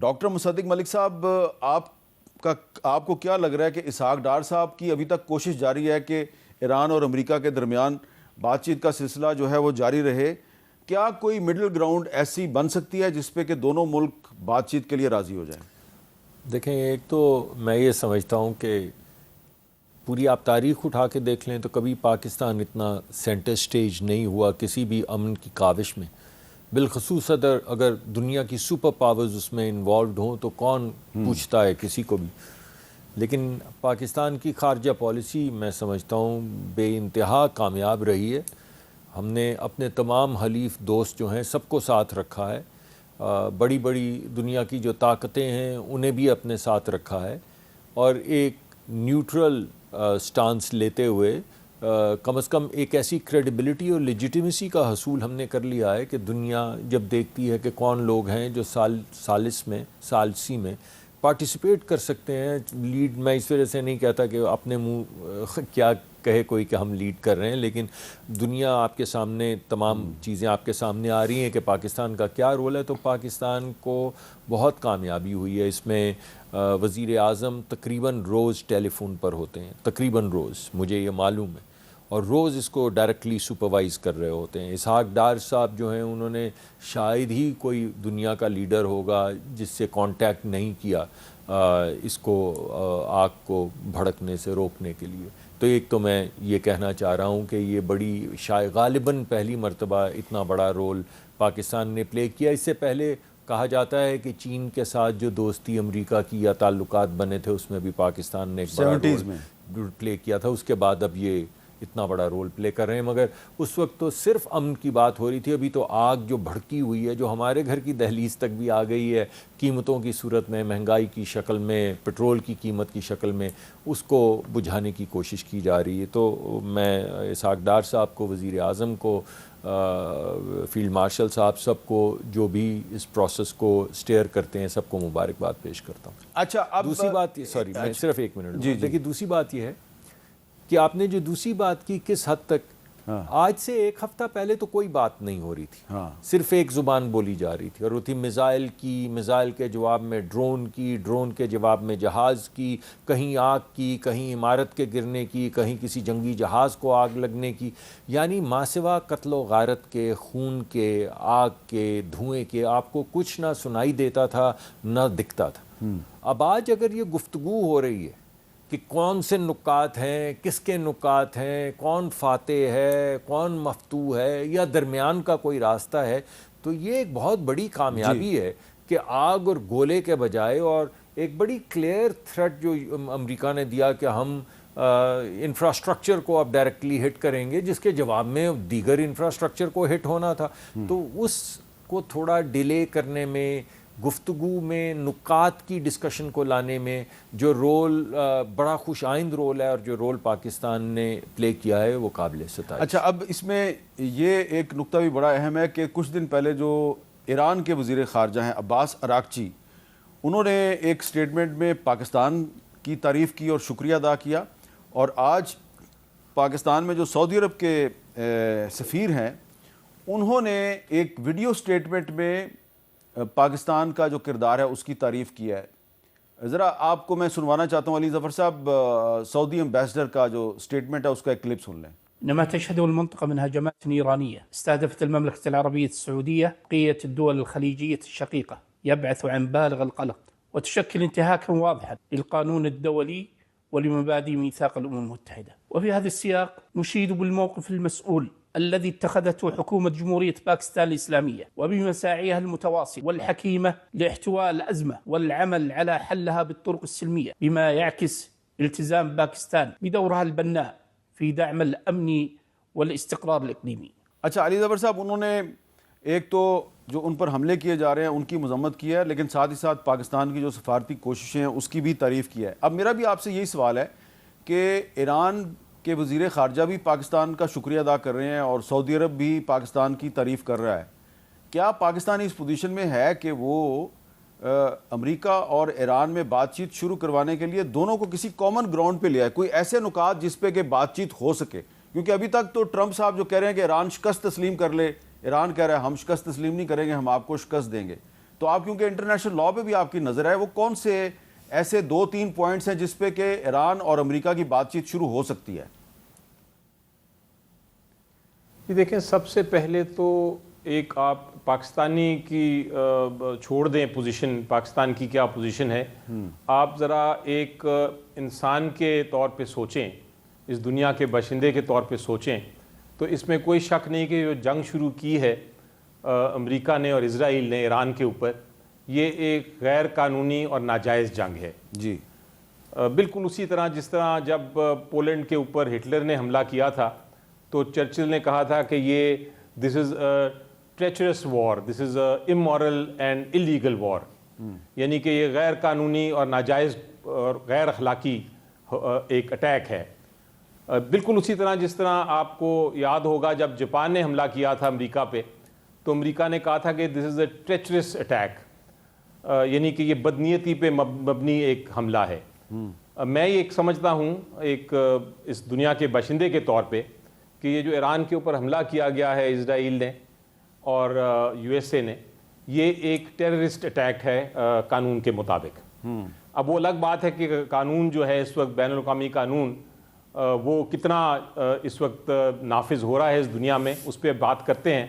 Doctor مصدق ملک صاحب، آپ کو کیا لگ رہا ہے کہ اسحاق ڈار صاحب کی ابھی تک کوشش جاری ہے کہ ایران اور امریکہ کے درمیان بات چیت کا سلسلہ جو ہے وہ جاری رہے؟ کیا کوئی مڈل گراؤنڈ ایسی بن سکتی ہے جس پہ کہ دونوں ملک بات چیت کے لیے راضی ہو جائیں؟ دیکھیں، ایک تو میں یہ سمجھتا ہوں کہ پوری آپ تاریخ اٹھا کے دیکھ لیں تو کبھی پاکستان اتنا سینٹر سٹیج نہیں ہوا کسی بھی امن کی کاوش میں، بالخصوص اگر دنیا کی سپر پاورز اس میں انوالوڈ ہوں تو کون پوچھتا ہے کسی کو بھی. لیکن پاکستان کی خارجہ پالیسی میں سمجھتا ہوں بے انتہا کامیاب رہی ہے. ہم نے اپنے تمام حلیف دوست جو ہیں سب کو ساتھ رکھا ہے، بڑی بڑی دنیا کی جو طاقتیں ہیں انہیں بھی اپنے ساتھ رکھا ہے، اور ایک نیوٹرل سٹانس لیتے ہوئے کم از کم ایک ایسی کریڈیبلٹی اور لیجیٹیمیسی کا حصول ہم نے کر لیا ہے کہ دنیا جب دیکھتی ہے کہ کون لوگ ہیں جو ثالثی میں پارٹیسپیٹ کر سکتے ہیں. لیڈ میں اس وجہ سے نہیں کہتا کہ اپنے منہ کیا کہے کوئی کہ ہم لیڈ کر رہے ہیں، لیکن دنیا آپ کے سامنے تمام چیزیں آپ کے سامنے آ رہی ہیں کہ پاکستان کا کیا رول ہے. تو پاکستان کو بہت کامیابی ہوئی ہے اس میں. وزیر اعظم تقریباً روز ٹیلی فون پر ہوتے ہیں، تقریباً روز، مجھے یہ معلوم ہے، اور روز اس کو ڈائریکٹلی سپروائز کر رہے ہوتے ہیں. اسحاق ڈار صاحب جو ہیں انہوں نے شاید ہی کوئی دنیا کا لیڈر ہوگا جس سے کانٹیکٹ نہیں کیا اس کو آگ کو بھڑکنے سے روکنے کے لیے. تو ایک تو میں یہ کہنا چاہ رہا ہوں کہ یہ بڑی شاید غالباً پہلی مرتبہ اتنا بڑا رول پاکستان نے پلے کیا. اس سے پہلے کہا جاتا ہے کہ چین کے ساتھ جو دوستی امریکہ کی یا تعلقات بنے تھے اس میں بھی پاکستان نے ایک بڑا رول پلے کیا تھا. اس کے بعد اب یہ اتنا بڑا رول پلے کر رہے ہیں، مگر اس وقت تو صرف امن کی بات ہو رہی تھی. ابھی تو آگ جو بھڑکی ہوئی ہے، جو ہمارے گھر کی دہلیز تک بھی آ گئی ہے قیمتوں کی صورت میں، مہنگائی کی شکل میں، پٹرول کی قیمت کی شکل میں، اس کو بجھانے کی کوشش کی جا رہی ہے. تو میں اسحاق ڈار صاحب کو، وزیر اعظم کو، فیلڈ مارشل صاحب، سب کو جو بھی اس پروسیس کو سٹیئر کرتے ہیں، سب کو مبارکباد پیش کرتا ہوں. اچھا، اب دوسری بات، سوری میں صرف ایک منٹ دیکھیے، دوسری بات یہ ہے کہ آپ نے جو دوسری بات کی، کس حد تک آج سے ایک ہفتہ پہلے تو کوئی بات نہیں ہو رہی تھی، صرف ایک زبان بولی جا رہی تھی، اور وہ تھی میزائل کی، میزائل کے جواب میں ڈرون کی، ڈرون کے جواب میں جہاز کی، کہیں آگ کی، کہیں عمارت کے گرنے کی، کہیں کسی جنگی جہاز کو آگ لگنے کی. یعنی ماسوا قتل و غارت کے، خون کے، آگ کے، دھوئیں کے آپ کو کچھ نہ سنائی دیتا تھا نہ دکھتا تھا. اب آج اگر یہ گفتگو ہو رہی ہے کہ کون سے نکات ہیں، کس کے نکات ہیں، کون فاتح ہے، کون مفتوح ہے، یا درمیان کا کوئی راستہ ہے، تو یہ ایک بہت بڑی کامیابی ہے کہ آگ اور گولے کے بجائے، اور ایک بڑی کلیئر تھریٹ جو امریکہ نے دیا کہ ہم انفراسٹرکچر کو اب ڈائریکٹلی ہٹ کریں گے، جس کے جواب میں دیگر انفراسٹرکچر کو ہٹ ہونا تھا. تو اس کو تھوڑا ڈیلے کرنے میں، گفتگو میں نکات کی ڈسکشن کو لانے میں جو رول بڑا خوش آئند رول ہے، اور جو رول پاکستان نے پلے کیا ہے، وہ قابل ستائش. اچھا، اب اس میں یہ ایک نقطہ بھی بڑا اہم ہے کہ کچھ دن پہلے جو ایران کے وزیر خارجہ ہیں عباس اراغچی، انہوں نے ایک سٹیٹمنٹ میں پاکستان کی تعریف کی اور شکریہ ادا کیا، اور آج پاکستان میں جو سعودی عرب کے سفیر ہیں انہوں نے ایک ویڈیو سٹیٹمنٹ میں پاکستان کا جو کردار ہے اس کی تعریف کیا ہے. ذرا آپ کو میں سنوانا چاہتا ہوں علی ظفر صاحب، سعودی امبیسڈر کا جو سٹیٹمنٹ ہے اس کا ایک کلپ سن لیں. إنما تشهده المنطقة من هجمات نيرانية استهدفت المملكة العربية السعودية بقية الدول الخليجية الشقيقة يبعث عن بالغ القلق وتشكل انتهاكا واضحا للقانون الدولي ولمبادئ ميثاق الأمم المتحدة. وفي هذا السياق نشيد بالموقف المسؤول الذي اتخذته حكومة جمهورية باكستان الإسلامية وبمساعيها المتواصلة والحكيمة لاحتواء الأزمة والعمل على حلها بالطرق السلمية، بما يعكس التزام باكستان بدورها البناء في دعم الأمن والاستقرار الإقليمي. اچھا علی ظفر صاحب، انہوں نے ایک تو جو ان پر حملے کیے جا رہے ہیں ان کی مذمت کی ہے، لیکن ساتھ ہی ساتھ پاکستان کی جو سفارتی کوششیں ہیں اس کی بھی تعریف کی ہے. اب میرا بھی آپ سے یہی سوال ہے کہ ایران کے وزیر خارجہ بھی پاکستان کا شکریہ ادا کر رہے ہیں اور سعودی عرب بھی پاکستان کی تعریف کر رہا ہے. کیا پاکستان اس پوزیشن میں ہے کہ وہ امریکہ اور ایران میں بات چیت شروع کروانے کے لیے دونوں کو کسی کامن گراؤنڈ پہ لے آئے، کوئی ایسے نکات جس پہ کہ بات چیت ہو سکے؟ کیونکہ ابھی تک تو ٹرمپ صاحب جو کہہ رہے ہیں کہ ایران شکست تسلیم کر لے، ایران کہہ رہا ہے ہم شکست تسلیم نہیں کریں گے، ہم آپ کو شکست دیں گے. تو آپ کیونکہ انٹرنیشنل لا پہ بھی آپ کی نظر ہے، وہ کون سے ایسے 2-3 پوائنٹس ہیں جس پہ کہ ایران اور امریکہ کی بات چیت شروع ہو سکتی ہے؟ جی دیکھیں، سب سے پہلے تو ایک آپ پاکستانی کی چھوڑ دیں پوزیشن، پاکستان کی کیا پوزیشن ہے، آپ ذرا ایک انسان کے طور پہ سوچیں، اس دنیا کے باشندے کے طور پہ سوچیں، تو اس میں کوئی شک نہیں کہ جو جنگ شروع کی ہے امریکہ نے اور اسرائیل نے ایران کے اوپر، یہ ایک غیر قانونی اور ناجائز جنگ ہے۔ جی بالکل اسی طرح جس طرح جب پولینڈ کے اوپر ہٹلر نے حملہ کیا تھا تو چرچل نے کہا تھا کہ یہ دس از اے ٹریچرس وار، دس از اے امورل اینڈ الیگل وار، یعنی کہ یہ غیر قانونی اور ناجائز اور غیر اخلاقی ایک اٹیک ہے۔ بالکل اسی طرح جس طرح آپ کو یاد ہوگا جب جاپان نے حملہ کیا تھا امریکہ پہ تو امریکہ نے کہا تھا کہ دس از اے ٹریچرس اٹیک، یعنی کہ یہ بدنیتی پہ مبنی ایک حملہ ہے۔ میں یہ سمجھتا ہوں ایک اس دنیا کے باشندے کے طور پہ کہ یہ جو ایران کے اوپر حملہ کیا گیا ہے اسرائیل نے اور یو ایس اے نے، یہ ایک ٹیررسٹ اٹیک ہے قانون کے مطابق۔ اب وہ الگ بات ہے کہ قانون جو ہے اس وقت بین الاقوامی قانون وہ کتنا اس وقت نافذ ہو رہا ہے اس دنیا میں، اس پہ بات کرتے ہیں،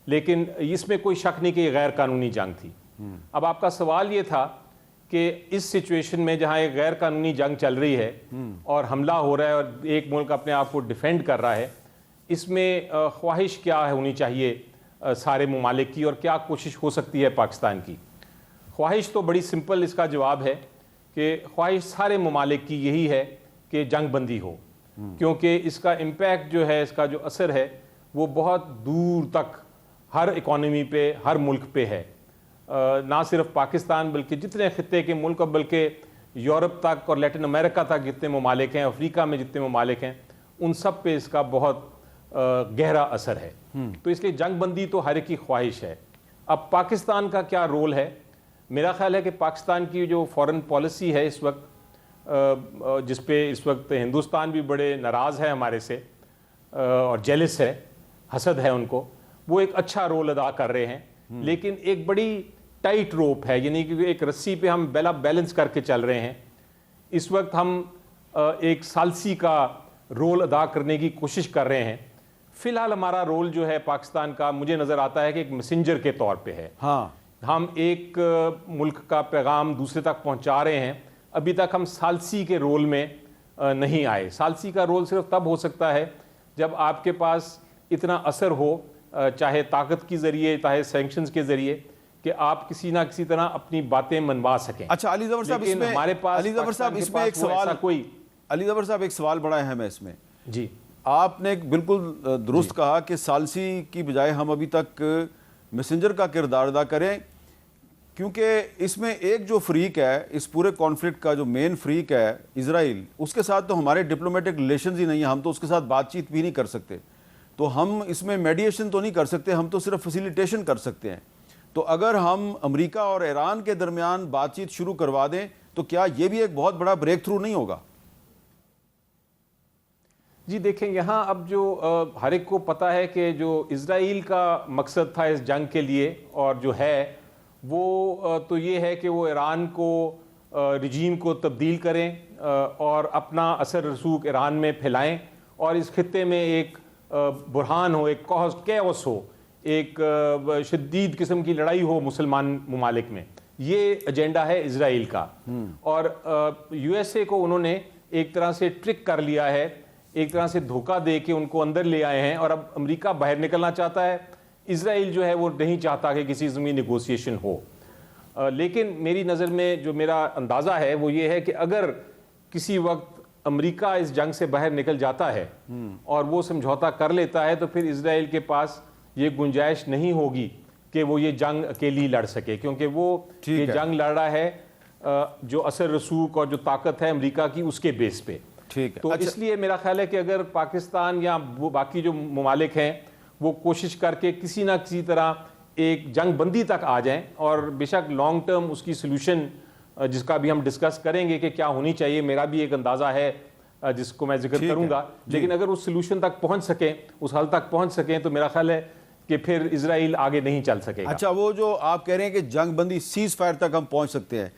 لیکن اس میں کوئی شک نہیں کہ یہ غیر قانونی جنگ تھی۔ اب آپ کا سوال یہ تھا کہ اس سچویشن میں جہاں ایک غیر قانونی جنگ چل رہی ہے اور حملہ ہو رہا ہے اور ایک ملک اپنے آپ کو ڈیفینڈ کر رہا ہے، اس میں خواہش کیا ہونی چاہیے سارے ممالک کی اور کیا کوشش ہو سکتی ہے پاکستان کی؟ خواہش تو بڑی سمپل اس کا جواب ہے کہ خواہش سارے ممالک کی یہی ہے کہ جنگ بندی ہو، کیونکہ اس کا امپیکٹ جو ہے، اس کا جو اثر ہے وہ بہت دور تک ہر اکانومی پہ، ہر ملک پہ ہے، نہ صرف پاکستان بلکہ جتنے خطے کے ملک بلکہ یورپ تک اور لیٹن امریکہ تک جتنے ممالک ہیں، افریقہ میں جتنے ممالک ہیں، ان سب پہ اس کا بہت گہرا اثر ہے۔ تو اس لیے جنگ بندی تو ہر ایک کی خواہش ہے۔ اب پاکستان کا کیا رول ہے؟ میرا خیال ہے کہ پاکستان کی جو فورن پالیسی ہے اس وقت، جس پہ اس وقت ہندوستان بھی بڑے ناراض ہے ہمارے سے اور جیلس ہے، حسد ہے ان کو، وہ ایک اچھا رول ادا کر رہے ہیں، لیکن ایک بڑی ٹائٹ روپ ہے، یعنی کہ ایک رسی پہ ہم بیلنس کر کے چل رہے ہیں۔ اس وقت ہم ایک ثالثی کا رول ادا کرنے کی کوشش کر رہے ہیں۔ فی الحال ہمارا رول جو ہے پاکستان کا، مجھے نظر آتا ہے کہ ایک میسنجر کے طور پہ ہے۔ ہاں، ہم ایک ملک کا پیغام دوسرے تک پہنچا رہے ہیں، ابھی تک ہم ثالثی کے رول میں نہیں آئے۔ ثالثی کا رول صرف تب ہو سکتا ہے جب آپ کے پاس اتنا اثر ہو، چاہے طاقت کے ذریعے، چاہے سینکشنز کے ذریعے، کہ آپ کسی نہ کسی طرح اپنی باتیں منوا سکیں۔ اچھا علی ظفر صاحب، اس میں ہمارے پاس علی ظفر صاحب اس میں ایک سوال، علی ظفر صاحب ایک سوال بڑا اہم ہے اس میں۔ جی، آپ نے بالکل درست کہا کہ ثالثی کی بجائے ہم ابھی تک میسنجر کا کردار ادا کریں، کیونکہ اس میں ایک جو فریق ہے اس پورے کانفلکٹ کا، جو مین فریق ہے اسرائیل، اس کے ساتھ تو ہمارے ڈپلومیٹک ریلیشنز ہی نہیں ہیں، ہم تو اس کے ساتھ بات چیت بھی نہیں کر سکتے، تو ہم اس میں میڈیشن تو نہیں کر سکتے، ہم تو صرف فیسیلیٹیشن کر سکتے ہیں۔ تو اگر ہم امریکہ اور ایران کے درمیان بات چیت شروع کروا دیں تو کیا یہ بھی ایک بہت بڑا بریک تھرو نہیں ہوگا؟ جی دیکھیں، یہاں اب جو ہر ایک کو پتہ ہے کہ جو اسرائیل کا مقصد تھا اس جنگ کے لیے اور جو ہے وہ تو یہ ہے کہ وہ ایران کو، رجیم کو تبدیل کریں اور اپنا اثر رسوخ ایران میں پھیلائیں اور اس خطے میں ایک بحران ہو، ایک کیوس ہو، ایک شدید قسم کی لڑائی ہو مسلمان ممالک میں۔ یہ ایجنڈا ہے اسرائیل کا، اور یو ایس اے کو انہوں نے ایک طرح سے ٹرک کر لیا ہے، ایک طرح سے دھوکہ دے کے ان کو اندر لے آئے ہیں، اور اب امریکہ باہر نکلنا چاہتا ہے، اسرائیل جو ہے وہ نہیں چاہتا کہ کسی قسم کی نیگوسیشن ہو۔ لیکن میری نظر میں جو میرا اندازہ ہے وہ یہ ہے کہ اگر کسی وقت امریکہ اس جنگ سے باہر نکل جاتا ہے اور وہ سمجھوتا کر لیتا ہے تو پھر اسرائیل کے پاس یہ گنجائش نہیں ہوگی کہ وہ یہ جنگ اکیلی لڑ سکے، کیونکہ وہ یہ جنگ لڑ رہا ہے جو اثر رسوخ اور جو طاقت ہے امریکہ کی اس کے بیس پہ۔ تو اس لیے میرا خیال ہے کہ اگر پاکستان یا باقی جو ممالک ہیں وہ کوشش کر کے کسی نہ کسی طرح ایک جنگ بندی تک آ جائیں، اور بے شک لانگ ٹرم اس کی سلوشن جس کا بھی ہم ڈسکس کریں گے کہ کیا ہونی چاہیے، میرا بھی ایک اندازہ ہے جس کو میں ذکر کروں گا، لیکن اگر اس سلوشن تک پہنچ سکیں، اس حل تک پہنچ سکیں، تو میرا خیال ہے کہ پھر اسرائیل آگے نہیں چل سکے گا. اچھا وہ جو آپ کہہ رہے ہیں کہ جنگ بندی سیز فائر تک ہم پہنچ سکتے ہیں,